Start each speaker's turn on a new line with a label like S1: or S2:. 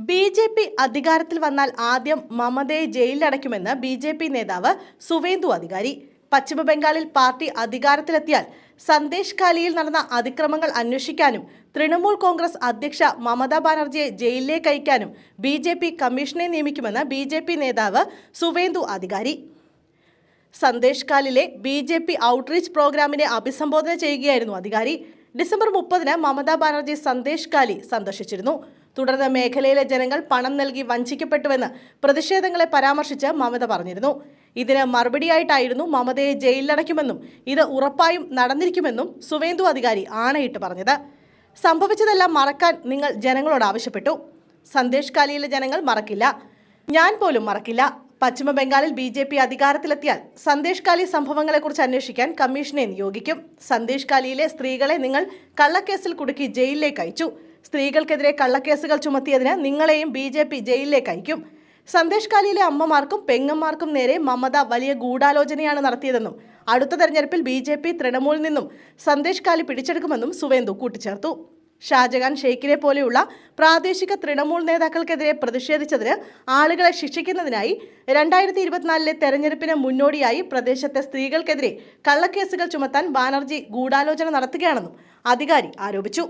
S1: BJP. അധികാരത്തിൽ വന്നാൽ ആദ്യം മമതയെ ജയിലിലടയ്ക്കുമെന്ന് ബി.ജെ.പി. നേതാവ് സുവേന്ദു അധികാരി. പശ്ചിമബംഗാളിൽ പാർട്ടി അധികാരത്തിലെത്തിയാൽ സന്ദേശ് ഖാലിയിൽ നടന്ന അതിക്രമങ്ങൾ അന്വേഷിക്കാനും തൃണമൂൽ കോൺഗ്രസ് അധ്യക്ഷ മമതാ ബാനർജിയെ ജയിലിലേക്ക് അയക്കാനും ബി.ജെ.പി. കമ്മീഷനെ നിയമിക്കുമെന്ന് ബി.ജെ.പി. നേതാവ് സുവേന്ദു അധികാരി. സന്ദേശ് ഖാലിലെ ബി.ജെ.പി. ഔട്ട്റീച്ച് പ്രോഗ്രാമിനെ അഭിസംബോധന ചെയ്യുകയായിരുന്നു അധികാരി. ഡിസംബർ 30-ന് മമതാ ബാനർജി സന്ദേശ് ഖാലി സന്ദർശിച്ചിരുന്നു. തുടർന്ന് മേഖലയിലെ ജനങ്ങൾ പണം നൽകി വഞ്ചിക്കപ്പെട്ടുവെന്ന് പ്രതിഷേധങ്ങളെ പരാമർശിച്ച് മമത പറഞ്ഞിരുന്നു. ഇതിന് മറുപടിയായിട്ടായിരുന്നു മമതയെ ജയിലിലടയ്ക്കുമെന്നും ഇത് ഉറപ്പായും നടന്നിരിക്കുമെന്നും സുവേന്ദു അധികാരി ആണയിട്ട് പറഞ്ഞത്. സംഭവിച്ചതെല്ലാം മറക്കാൻ നിങ്ങൾ ജനങ്ങളോട് ആവശ്യപ്പെട്ടു. സന്ദേശ് ഖാലിയിലെ ജനങ്ങൾ മറക്കില്ല, ഞാൻ പോലും മറക്കില്ല. പശ്ചിമ ബംഗാളിൽ ബി.ജെ.പി. അധികാരത്തിലെത്തിയാൽ സന്ദേശ് ഖാലി സംഭവങ്ങളെക്കുറിച്ച് അന്വേഷിക്കാൻ കമ്മീഷനെ നിയോഗിക്കും. സന്ദേശ് ഖാലിയിലെ സ്ത്രീകളെ നിങ്ങൾ കള്ളക്കേസിൽ കുടുക്കി ജയിലിലേക്ക് അയച്ചു. സ്ത്രീകൾക്കെതിരെ കള്ളക്കേസുകൾ ചുമത്തിയതിന് നിങ്ങളെയും ബി.ജെ.പി. ജയിലിലേക്ക് അയക്കും. സന്ദേശ് ഖാലിയിലെ അമ്മമാർക്കും പെങ്ങന്മാർക്കും നേരെ മമത വലിയ ഗൂഢാലോചനയാണ് നടത്തിയതെന്നും അടുത്ത തെരഞ്ഞെടുപ്പിൽ ബി.ജെ.പി. തൃണമൂലിൽ നിന്നും സന്ദേശ് ഖാലി പിടിച്ചെടുക്കുമെന്നും സുവേന്ദു കൂട്ടിച്ചേർത്തു. ഷാജഹാൻ ഷെയ്ഖിനെ പോലെയുള്ള പ്രാദേശിക തൃണമൂൽ നേതാക്കൾക്കെതിരെ പ്രതിഷേധിച്ചതിന് ആളുകളെ ശിക്ഷിക്കുന്നതിനായി 2024 തെരഞ്ഞെടുപ്പിന് മുന്നോടിയായി പ്രദേശത്തെ സ്ത്രീകൾക്കെതിരെ കള്ളക്കേസുകൾ ചുമത്താൻ ബാനർജി ഗൂഢാലോചന നടത്തുകയാണെന്നും അധികാരി ആരോപിച്ചു.